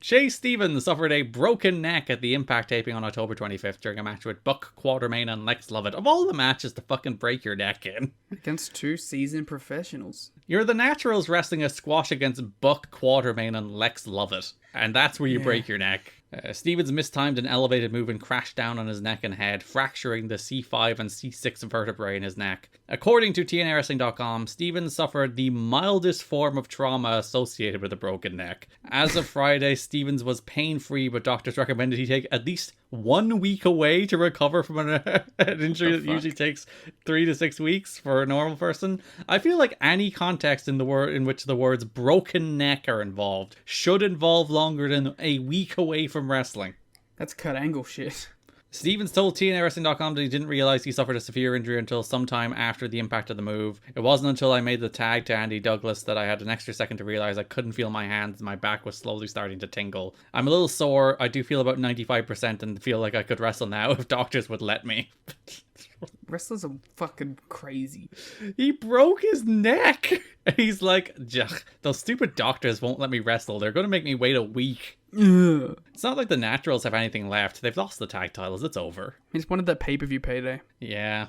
Chase Stevens suffered a broken neck at the Impact taping on October 25th during a match with Buck Quartermain and Lex Lovett. Of all the matches to fucking break your neck in. Against two seasoned professionals. You're the Naturals wrestling a squash against Buck Quartermain and Lex Lovett. And that's where you break your neck. Stevens mistimed an elevated move and crashed down on his neck and head, fracturing the C5 and C6 vertebrae in his neck. According to TNAWrestling.com, Stevens suffered the mildest form of trauma associated with a broken neck. As of Friday, Stevens was pain-free, but doctors recommended he take at least 1 week away to recover from an injury that usually takes 3 to 6 weeks for a normal person. I feel like any context in which the words broken neck are involved should involve longer than a week away from wrestling. That's Kurt Angle shit. Stevens told TNAWrestling.com that he didn't realize he suffered a severe injury until sometime after the impact of the move. It wasn't until I made the tag to Andy Douglas that I had an extra second to realize I couldn't feel my hands and my back was slowly starting to tingle. I'm a little sore. I do feel about 95% and feel like I could wrestle now if doctors would let me. Wrestlers are fucking crazy. He broke his neck. He's like, those stupid doctors won't let me wrestle. They're going to make me wait a week. Ugh. It's not like the Naturals have anything left. They've lost the tag titles. It's over. He just wanted that pay-per-view payday. Yeah,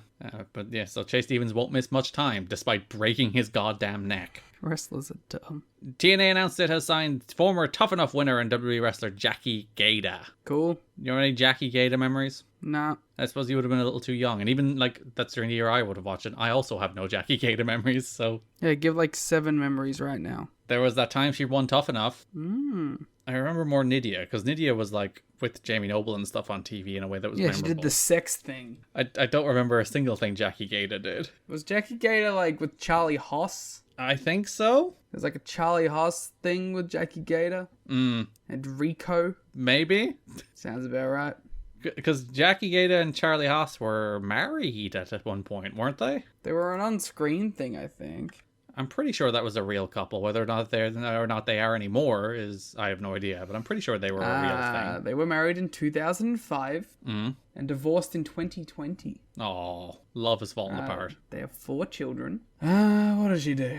so Chase Stevens won't miss much time, despite breaking his goddamn neck. Wrestlers are dumb. TNA announced it has signed former Tough Enough winner and WWE wrestler Jackie Gayda. Cool. You know any Jackie Gayda memories? Nah. I suppose you would have been a little too young, and even that's during the year I would have watched it. I also have no Jackie Gayda memories, so... Yeah, give 7 memories right now. There was that time she won Tough Enough. Mm. I remember more Nydia, because Nydia was with Jamie Noble and stuff on TV in a way that was memorable. She did the sex thing. I don't remember a single thing Jackie Gayda did. Was Jackie Gayda with Charlie Haas? I think so. There's a Charlie Haas thing with Jackie Gayda. And Rico. Maybe. Sounds about right. Because Jackie Gayda and Charlie Haas were married at one point, weren't they? They were an on-screen thing, I think. I'm pretty sure that was a real couple. Whether or not they are anymore I have no idea. But I'm pretty sure they were a real thing. They were married in 2005 and divorced in 2020. Oh, love has fallen apart. They have 4 children. What does she do?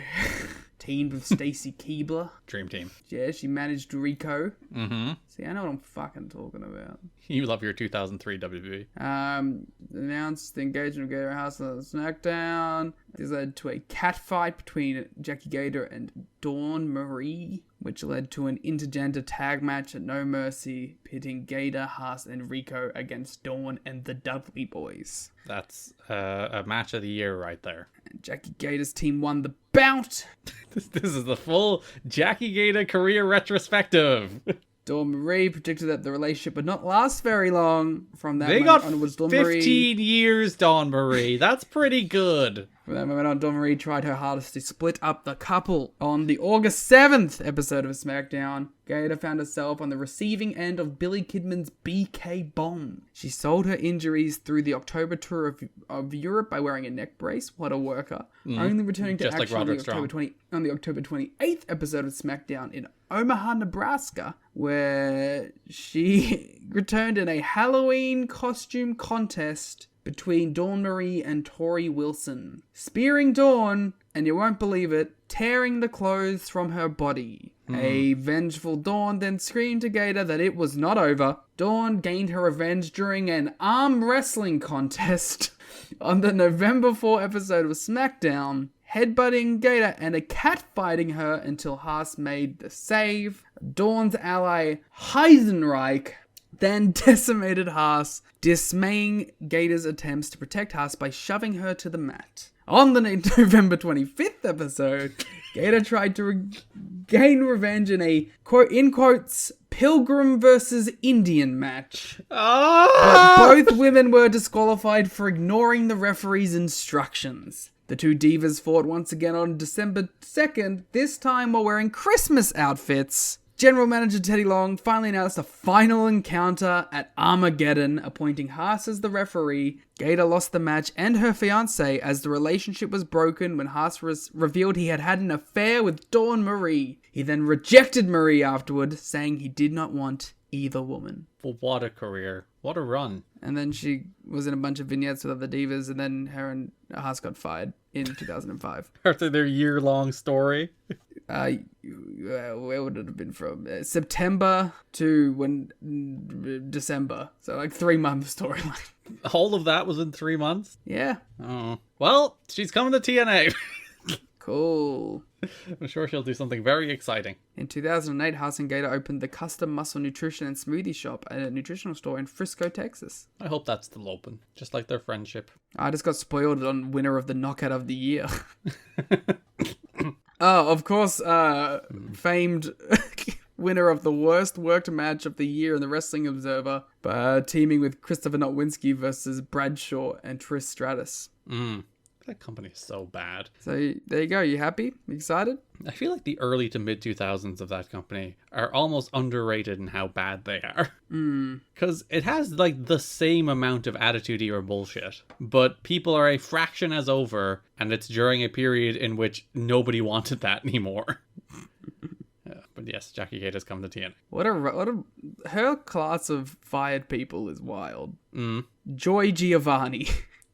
Teamed with Stacy Keibler. Dream team. Yeah, she managed Rico. Mm-hmm. See, I know what I'm fucking talking about. You love your 2003 WB. Announced the engagement of Gator House on SmackDown. This led to a catfight between Jackie Gayda and Dawn Marie, which led to an intergender tag match at No Mercy, pitting Gayda, Haas, and Rico against Dawn and the Dudley Boys. That's a match of the year right there. And Jackie Gayda's team won the bout. This is the full Jackie Gayda career retrospective. Dawn Marie predicted that the relationship would not last very long. From that they moment got onwards, Dawn 15 years, Dawn Marie. That's pretty good. From that moment on, Dawn Marie tried her hardest to split up the couple. On the August 7th episode of SmackDown, Gayda found herself on the receiving end of Billy Kidman's BK bomb. She sold her injuries through the October tour of Europe by wearing a neck brace. What a worker. Only returning to Just action like on the October 28th episode of SmackDown in Omaha, Nebraska, where she returned in a Halloween costume contest between Dawn Marie and Tori Wilson, spearing Dawn, and you won't believe it, tearing the clothes from her body. A vengeful Dawn then screamed to Gayda that it was not over. Dawn gained her revenge during an arm wrestling contest on the November 4 episode of SmackDown, headbutting Gayda and catfighting her until Haas made the save. Dawn's ally, Heisenreich, then decimated Haas, dismaying Gayda's attempts to protect Haas by shoving her to the mat. On the November 25th episode, Gayda tried to gain revenge in a, quote, in quotes, Pilgrim versus Indian match. But both women were disqualified for ignoring the referee's instructions. The two divas fought once again on December 2nd, this time while wearing Christmas outfits. General Manager Teddy Long finally announced a final encounter at Armageddon, appointing Haas as the referee. Gayda lost the match and her fiancé as the relationship was broken when Haas revealed he had had an affair with Dawn Marie. He then rejected Marie afterward, saying he did not want either woman. Well, what a career. What a run. And then she was in a bunch of vignettes with other divas, and then her and Haas got fired in 2005. After their year-long story. Where would it have been from? September to December. So like 3-month storyline. All of that was in 3 months? Yeah. Oh. Well, she's coming to TNA. Cool. I'm sure she'll do something very exciting. In 2008, Haas and Gayda opened the Custom Muscle Nutrition and Smoothie Shop at a nutritional store in Frisco, Texas. I hope that's still open, just like their friendship. I just got spoiled on winner of the Knockout of the Year. Oh, of course, famed winner of the worst worked match of the year in the Wrestling Observer, teaming with Christopher Notwinski versus Bradshaw and Trish Stratus. That company is so bad. So there you go. You happy? Excited? I feel like the early to mid 2000s of that company are almost underrated in how bad they are. Because it has like the same amount of attitude era bullshit, but people are a fraction as over, and it's during a period in which nobody wanted that anymore. But yes, Jackie Gayda's come to TNA. What a her class of fired people is wild. Joy Giovanni.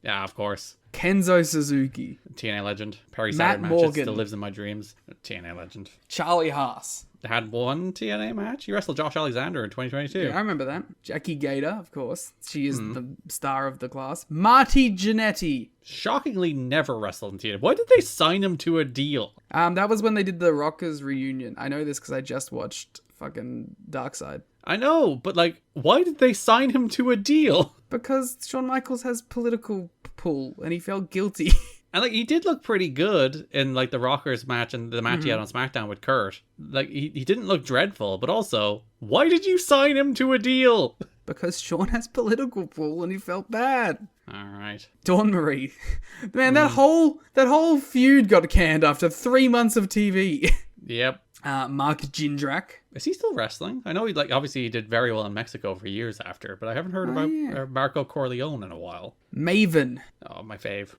Yeah, of course. Kenzo Suzuki. TNA legend. Perry Matt Saturn matches Morgan. still lives in my dreams. TNA legend. Charlie Haas. Had one TNA match. He wrestled Josh Alexander in 2022. Yeah, I remember that. Jackie Gayda, of course. She is the star of the class. Marty Jannetty. Shockingly never wrestled in TNA. Why did they sign him to a deal? That was when they did the Rockers reunion. I know this because I just watched fucking Darkside. I know, but like, why did they sign him to a deal? Because Shawn Michaels has political pull and he felt guilty. And like, he did look pretty good in like the Rockers match and the match he had on SmackDown with Kurt. Like, he didn't look dreadful, but also, why did you sign him to a deal? Because Shawn has political pull and he felt bad. All right. Dawn Marie. Man, that whole feud got canned after 3 months of TV. Yep. Mark Jindrak. Is he still wrestling? I know he obviously he did very well in Mexico for years after, but I haven't heard about Marco Corleone in a while. Maven. Oh, my fave.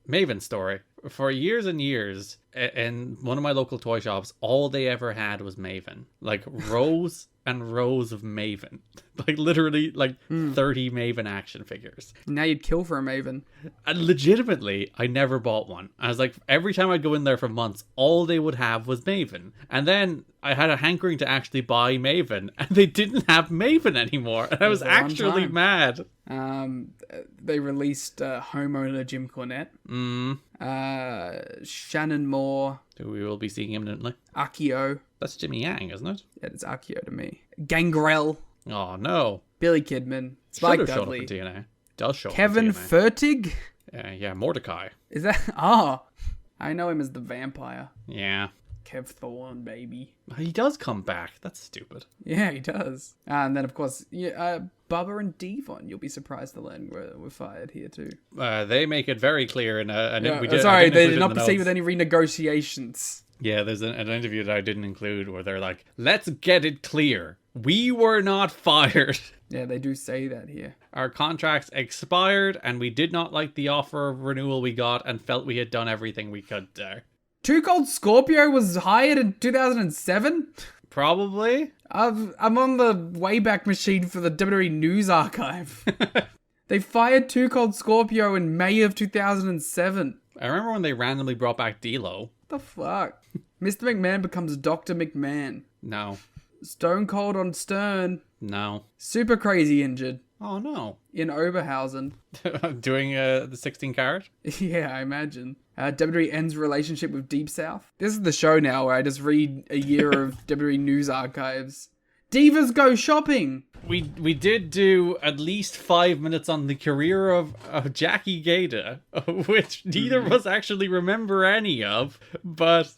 Maven's story. For years and years, in one of my local toy shops, all they ever had was Maven. Like, rows and rows of Maven. Like, literally, 30 Maven action figures. Now you'd kill for a Maven. And legitimately, I never bought one. I was like, every time I'd go in there for months, all they would have was Maven. And then I had a hankering to actually buy Maven, and they didn't have Maven anymore. And I was actually mad. They released homeowner Jim Cornette. Shannon Moore. Who we will be seeing imminently. Akio. That's Jimmy Yang, isn't it? Yeah, it's Akio to me. Gangrel. Oh, no. Billy Kidman. Spike Should've Dudley. Showed up in TNA. Does show Kevin up in TNA. Fertig. Yeah, Mordecai. Is that... Oh. I know him as the vampire. Yeah. Kev Thorne, baby. He does come back. That's stupid. Yeah, he does. And then, of course, Bubba and Devon, you'll be surprised to learn were fired here, too. They make it very clear. They did not proceed with any renegotiations. Yeah, there's an interview that I didn't include where they're like, let's get it clear. We were not fired. Yeah, they do say that here. Our contracts expired, and we did not like the offer of renewal we got and felt we had done everything we could there. Too Cold Scorpio was hired in 2007? Probably. I'm on the Wayback Machine for the WWE News Archive. They fired Too Cold Scorpio in May of 2007. I remember when they randomly brought back D'Lo. What the fuck? Mr. McMahon becomes Dr. McMahon. No. Stone Cold on Stern. No. Super Crazy injured. Oh, no. In Oberhausen. Doing the 16 carat? Yeah, I imagine. WWE ends relationship with Deep South. This is the show now where I just read a year of WWE News Archives. Divas Go Shopping! We did do at least 5 minutes on the career of Jackie Gayda, which neither of us actually remember any of, but...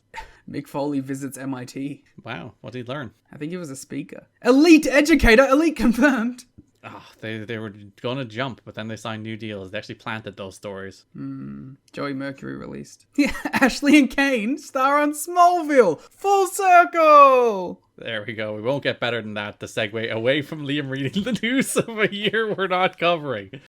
Mick Foley visits MIT. Wow, what did he learn? I think he was a speaker. Elite Educator! Elite confirmed! Oh, they were going to jump, but then they signed new deals. They actually planted those stories. Joey Mercury released. Yeah, Ashley and Kane star on Smallville. Full circle! There we go. We won't get better than that. The segue away from Liam reading the news of a year we're not covering.